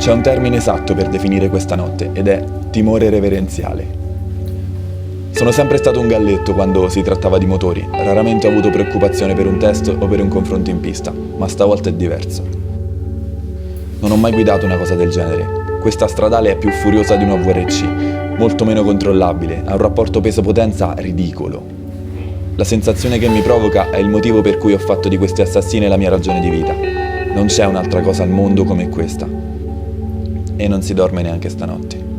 C'è un termine esatto per definire questa notte ed è timore reverenziale. Sono sempre stato un galletto quando si trattava di motori, raramente ho avuto preoccupazione per un test o per un confronto in pista, ma stavolta è diverso. Non ho mai guidato una cosa del genere. Questa stradale è più furiosa di una VRC, molto meno controllabile, ha un rapporto peso-potenza ridicolo. La sensazione che mi provoca è il motivo per cui ho fatto di queste assassine la mia ragione di vita. Non c'è un'altra cosa al mondo come questa. E non si dorme neanche stanotte.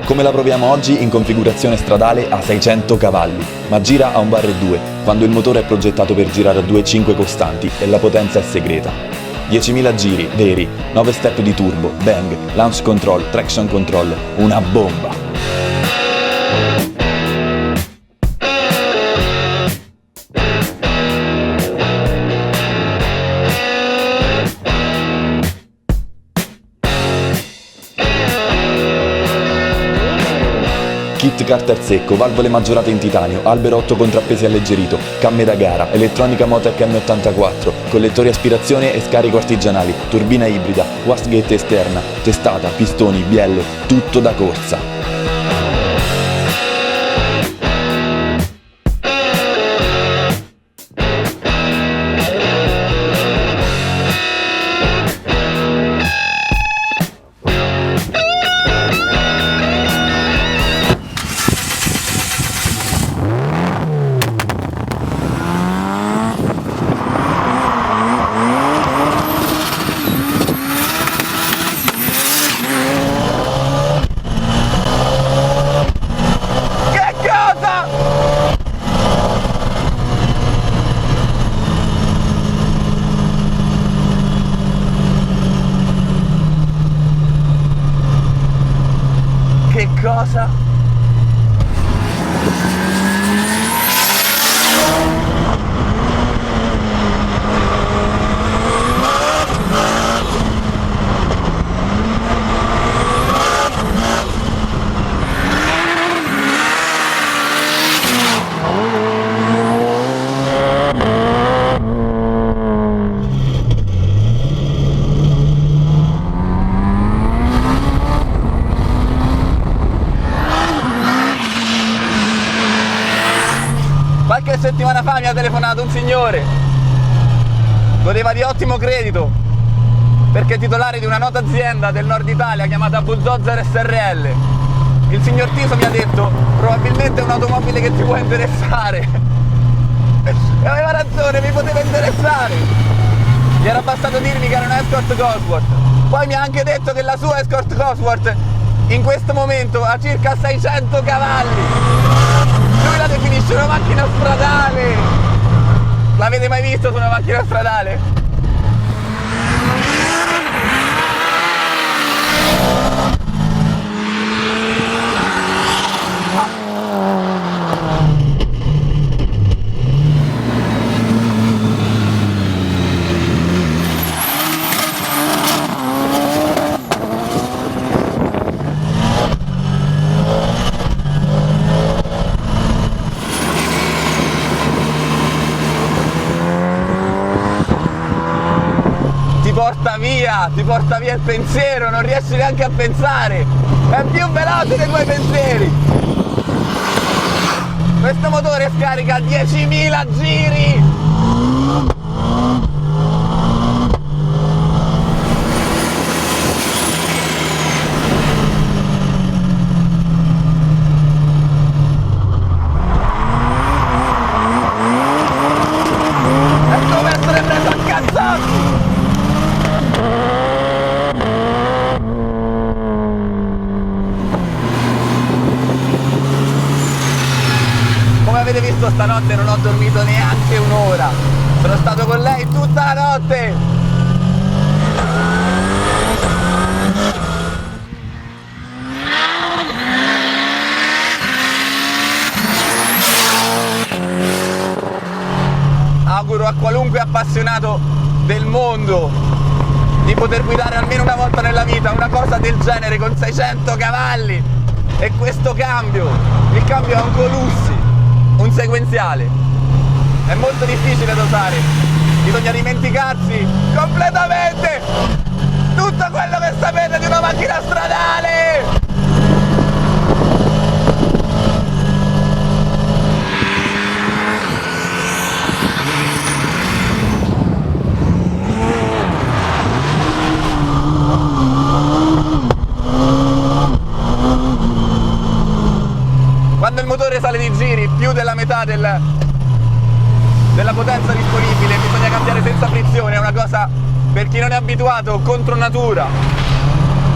Come la proviamo oggi in configurazione stradale a 600 cavalli, ma gira a 1 bar e 2, quando il motore è progettato per girare a 2,5 costanti e la potenza è segreta. 10.000 giri veri, 9 step di turbo, bang, launch control, traction control, una bomba! Kit carter secco, valvole maggiorate in titanio, albero 8 contrappesi alleggerito, camme da gara, elettronica Motec M84, collettori aspirazione e scarico artigianali, turbina ibrida, wastegate esterna, testata, pistoni, bielle, tutto da corsa. Che cosa? Qualche settimana fa mi ha telefonato un signore, godeva di ottimo credito perché è titolare di una nota azienda del nord Italia chiamata Bulldozer SRL. Il signor Tiso mi ha detto: probabilmente è un'automobile che ti può interessare. E aveva ragione, mi poteva interessare. Gli era bastato dirmi che era una Escort Cosworth. Poi mi ha anche detto che la sua Escort Cosworth in questo momento ha circa 600 cavalli. Lui la definisce una macchina stradale. L'avete mai visto su una macchina stradale? Ti porta via il pensiero, non riesci neanche a pensare, è più veloce dei tuoi pensieri. Questo motore scarica 10.000 giri. È come essere preso a cazzate. avete visto, stanotte non ho dormito neanche un'ora. Sono stato con lei tutta la notte. Auguro a qualunque appassionato del mondo di poter guidare almeno una volta nella vita una cosa del genere con 600 cavalli e questo cambio. Il cambio è un colussi, un sequenziale. È molto difficile da usare, bisogna dimenticarsi completamente tutto quello che sapete di una macchina stradale. Quando il motore sale di giri più della metà della potenza disponibile bisogna cambiare senza frizione, è una cosa per chi non è abituato, contro natura.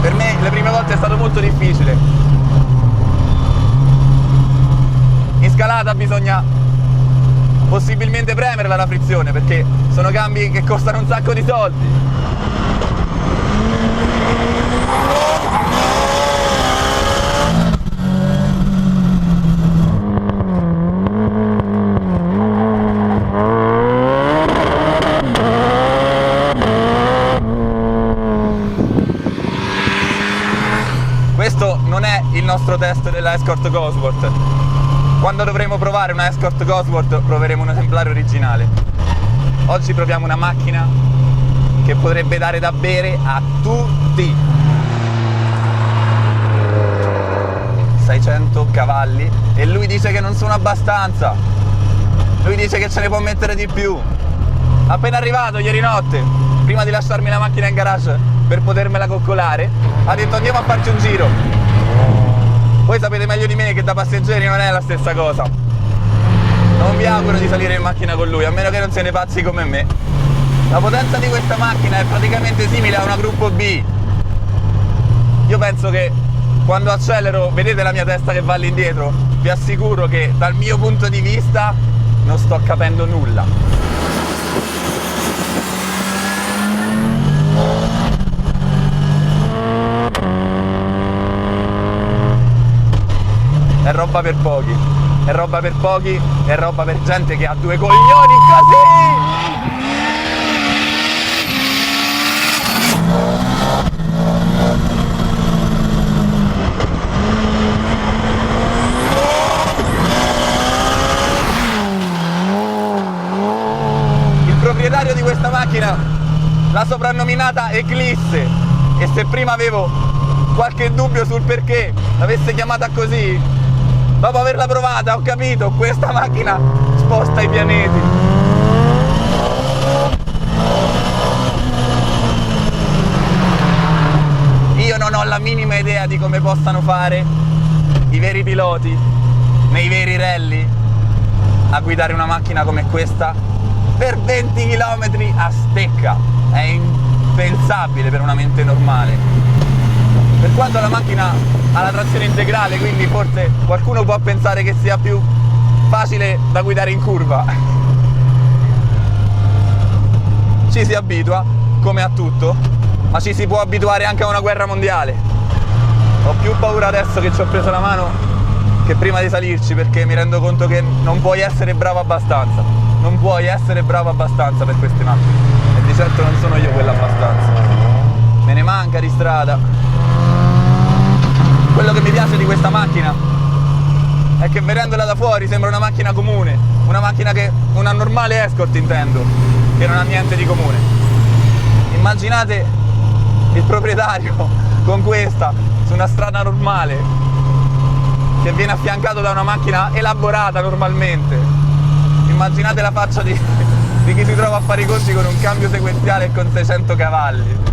Per me le prime volte è stato molto difficile. In scalata bisogna possibilmente premerla la frizione perché sono cambi che costano un sacco di soldi. Questo non è il nostro test della Escort Cosworth. Quando dovremo provare una Escort Cosworth proveremo un esemplare originale. Oggi proviamo una macchina che potrebbe dare da bere a tutti. 600 cavalli e lui dice che non sono abbastanza. Lui dice che ce ne può mettere di più. Appena arrivato ieri notte, prima di lasciarmi la macchina in garage per potermela coccolare, ha detto andiamo a farci un giro. Voi sapete meglio di me che da passeggeri non è la stessa cosa. Non vi auguro di salire in macchina con lui, a meno che non siete pazzi come me. La potenza di questa macchina è praticamente simile a una gruppo B. Io penso che quando accelero, vedete la mia testa che va all'indietro, vi assicuro che dal mio punto di vista non sto capendo nulla. È roba per pochi, è roba per pochi, è roba per gente che ha due coglioni così! Il proprietario di questa macchina l'ha soprannominata Eclisse e se prima avevo qualche dubbio sul perché l'avesse chiamata così, dopo averla provata ho capito, questa macchina sposta i pianeti. Io non ho la minima idea di come possano fare i veri piloti nei veri rally a guidare una macchina come questa per 20 km a stecca. È impensabile per una mente normale. Per quanto la macchina ha la trazione integrale, quindi forse qualcuno può pensare che sia più facile da guidare in curva. Ci si abitua, come a tutto, ma ci si può abituare anche a una guerra mondiale. Ho più paura adesso che ci ho preso la mano che prima di salirci, perché mi rendo conto che non puoi essere bravo abbastanza. Non puoi essere bravo abbastanza per queste macchine. E di certo non sono io quella abbastanza. Me ne manca di strada. Quello che mi piace di questa macchina è che vedendola da fuori sembra una macchina comune, una normale Escort intendo, che non ha niente di comune. Immaginate il proprietario con questa su una strada normale che viene affiancato da una macchina elaborata normalmente. Immaginate la faccia di chi si trova a fare i conti con un cambio sequenziale e con 600 cavalli.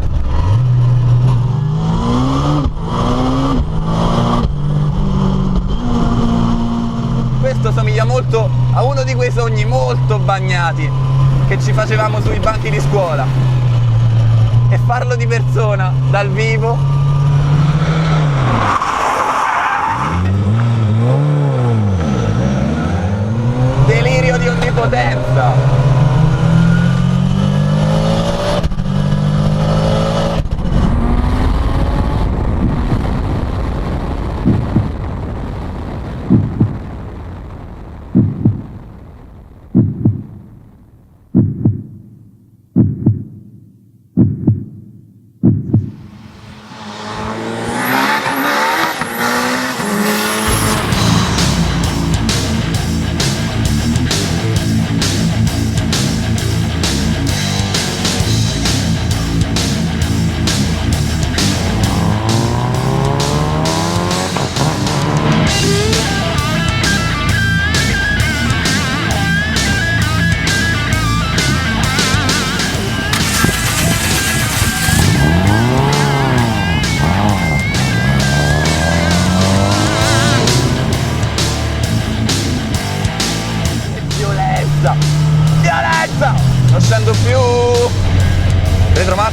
Questo somiglia molto a uno di quei sogni molto bagnati che ci facevamo sui banchi di scuola, e farlo di persona, dal vivo,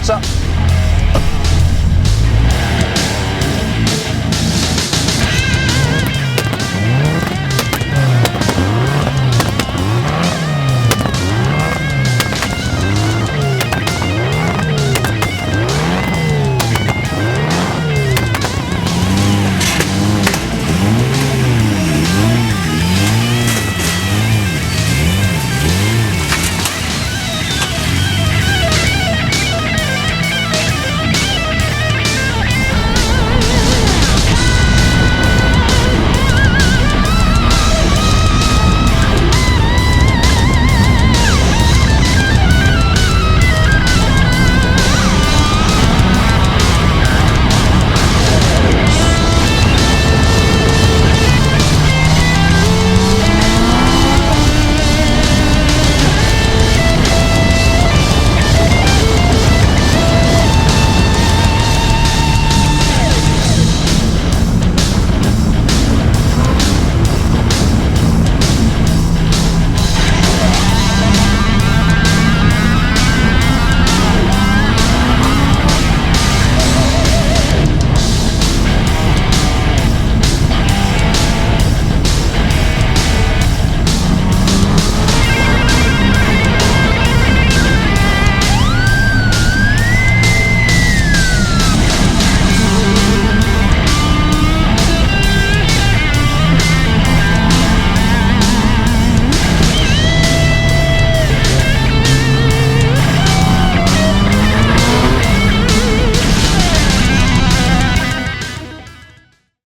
faccia.